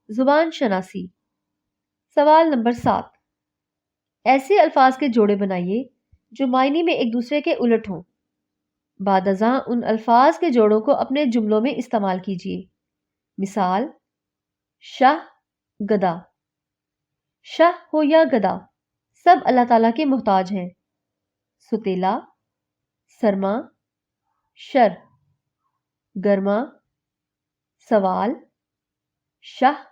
زبان شناسی۔ سوال نمبر 7، ایسے الفاظ کے جوڑے بنائیے جو معنی میں ایک دوسرے کے الٹ ہوں۔ بعد ازاں ان الفاظ کے جوڑوں کو اپنے جملوں میں استعمال کیجیے۔ مثال: شاہ، گدا۔ شاہ ہو یا گدا، سب اللہ تعالیٰ کے محتاج ہیں۔ ستیلا، سرما، شر۔ گرما، سوال، شاہ،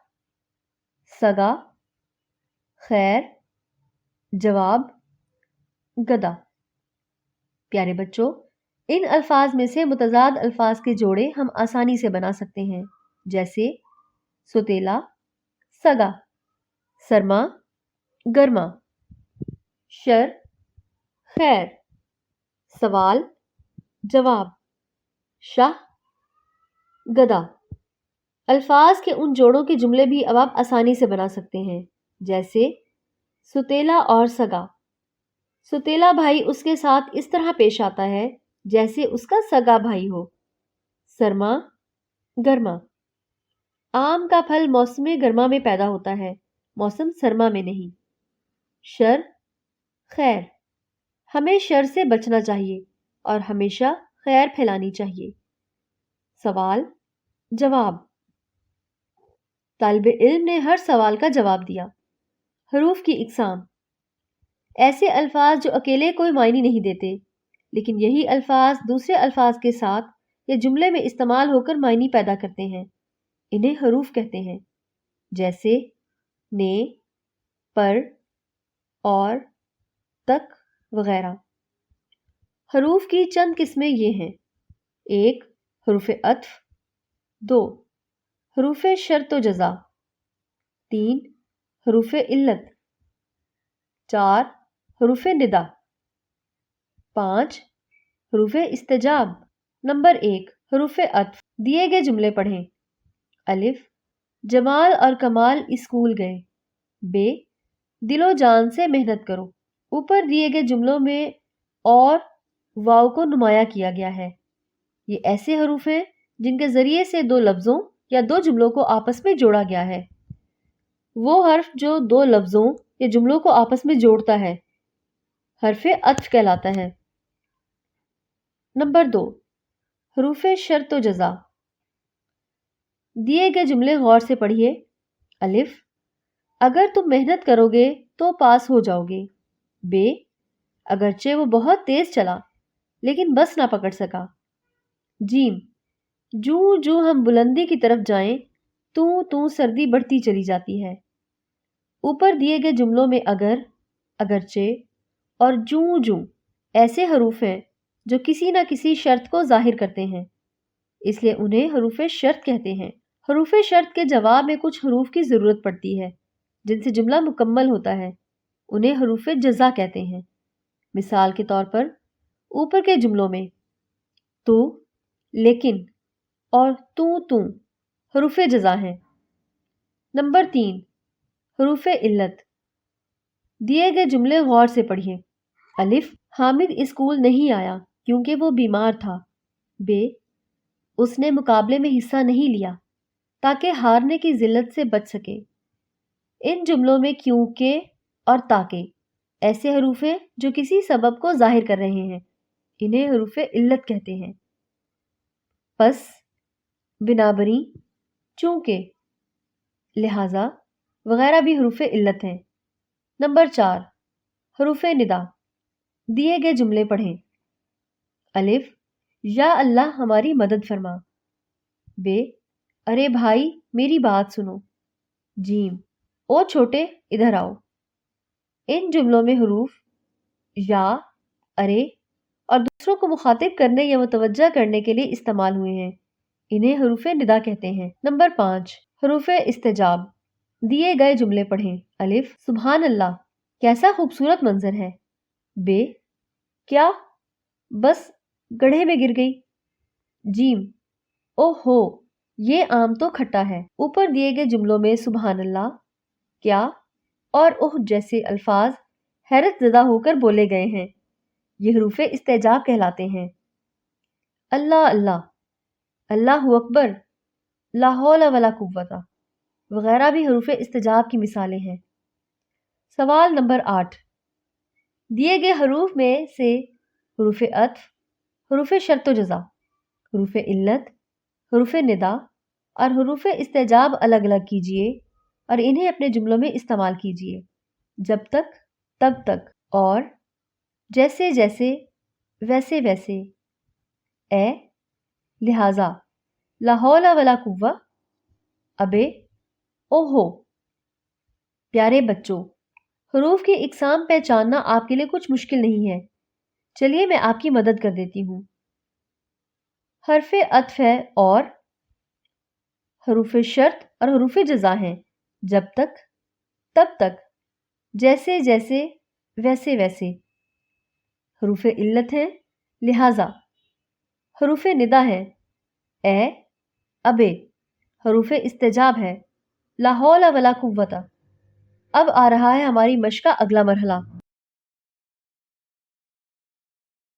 سگا، خیر، جواب، گدا۔ پیارے بچوں، ان الفاظ میں سے متضاد الفاظ کے جوڑے ہم آسانی سے بنا سکتے ہیں، جیسے ستیلا، سگا، سرما، گرما، شر، خیر، سوال، جواب، شاہ، گدا۔ الفاظ کے ان جوڑوں کے جملے بھی اب آپ آسانی سے بنا سکتے ہیں، جیسے ستیلا اور سگا۔ ستیلا بھائی اس کے ساتھ اس طرح پیش آتا ہے جیسے اس کا سگا بھائی ہو۔ سرما، گرما۔ آم کا پھل موسم گرما میں پیدا ہوتا ہے، موسم سرما میں نہیں۔ شر، خیر۔ ہمیں شر سے بچنا چاہیے اور ہمیشہ خیر پھیلانی چاہیے۔ سوال، جواب۔ طالب علم نے ہر سوال کا جواب دیا۔ حروف کی اقسام: ایسے الفاظ جو اکیلے کوئی معنی نہیں دیتے، لیکن یہی الفاظ دوسرے الفاظ کے ساتھ یا جملے میں استعمال ہو کر معنی پیدا کرتے ہیں، انہیں حروف کہتے ہیں، جیسے نے، پر، اور، تک وغیرہ۔ حروف کی چند قسمیں یہ ہیں: 1 حروف عطف، 2 حروف شرط و جزا، 3 حروف علت، 4 حروف ندا، 5 حروف استجاب۔ نمبر 1 حروف عطف۔ دیے گئے جملے پڑھیں۔ الف، جمال اور کمال اسکول گئے۔ ب، دل و جان سے محنت کرو۔ اوپر دیے گئے جملوں میں اور واو کو نمایاں کیا گیا ہے۔ یہ ایسے حروف ہیں جن کے ذریعے سے دو لفظوں یا دو جملوں کو آپس میں جوڑا گیا ہے۔ وہ حرف جو دو لفظوں یا جملوں کو آپس میں جوڑتا ہے حرف عطف کہلاتا ہے۔ نمبر 2 حروف شرط و جزا۔ دیے گئے جملے غور سے پڑھیے۔ الف، اگر تم محنت کرو گے تو پاس ہو جاؤ گے۔ ب، اگرچہ وہ بہت تیز چلا لیکن بس نہ پکڑ سکا۔ جیم، جوں جوں ہم بلندی کی طرف جائیں تو سردی بڑھتی چلی جاتی ہے۔ اوپر دیے گئے جملوں میں اگر، اگرچہ اور جوں جوں ایسے حروف ہیں جو کسی نہ کسی شرط کو ظاہر کرتے ہیں، اس لیے انہیں حروف شرط کہتے ہیں۔ حروف شرط کے جواب میں کچھ حروف کی ضرورت پڑتی ہے جن سے جملہ مکمل ہوتا ہے، انہیں حروف جزا کہتے ہیں۔ مثال کے طور پر اوپر کے جملوں میں تو، لیکن اور تو حروف جزا ہیں۔ نمبر 3 حروف علت۔ دیے گئے جملے غور سے پڑھیے۔ الف، حامد اسکول نہیں آیا کیونکہ وہ بیمار تھا۔ ب، اس نے مقابلے میں حصہ نہیں لیا تاکہ ہارنے کی ذلت سے بچ سکے۔ ان جملوں میں کیونکہ اور تاکہ ایسے حروف ہیں جو کسی سبب کو ظاہر کر رہے ہیں، انہیں حروف علت کہتے ہیں۔ پس، بنابریں، چونکہ، لہذا وغیرہ بھی حروف علت ہیں۔ نمبر 4 حروف ندا۔ دیے گئے جملے پڑھیں۔ الف، یا اللہ ہماری مدد فرما۔ ب، ارے بھائی میری بات سنو۔ جیم، او چھوٹے ادھر آؤ۔ ان جملوں میں حروف یا، ارے اور دوسروں کو مخاطب کرنے یا متوجہ کرنے کے لیے استعمال ہوئے ہیں، انہیں حروف ندا کہتے ہیں۔ نمبر 5 حروف استجاب۔ دیے گئے جملے پڑھیں۔ الف، سبحان اللہ کیسا خوبصورت منظر ہے۔ ب، کیا، بس گڑھے میں گر گئی۔ جیم، او ہو یہ آم تو کھٹا ہے۔ اوپر دیے گئے جملوں میں سبحان اللہ، کیا اور اوہ جیسے الفاظ حیرت زدہ ہو کر بولے گئے ہیں، یہ حروف استعجاب کہلاتے ہیں۔ اللہ اللہ، اللہ اکبر، لا حول ولا قوت۔ وغیرہ بھی حروف استجاب کی مثالیں ہیں۔ سوال نمبر 8، دیے گئے حروف میں سے حروف عطف، حروف شرط و جزا، حروف علت، حروف ندا اور حروف استجاب الگ الگ کیجیے اور انہیں اپنے جملوں میں استعمال کیجیے۔ جب تک، تب تک اور جیسے جیسے، ویسے ویسے، اے، لہذا، لا حول ولا قوہ، ابے، اوہو۔ پیارے بچوں، حروف کی اقسام پہچاننا آپ کے لیے کچھ مشکل نہیں ہے۔ چلیے میں آپ کی مدد کر دیتی ہوں۔ حرف عطف ہے اور حروف شرط اور حروف جزا ہیں جب تک، تب تک، جیسے جیسے، ویسے ویسے۔ حروف علت ہیں لہذا۔ حروف ندا ہے اے، ابے۔ حروف استجاب ہے لا حول ولا قوت۔ اب آ رہا ہے ہماری مشق کا اگلا مرحلہ۔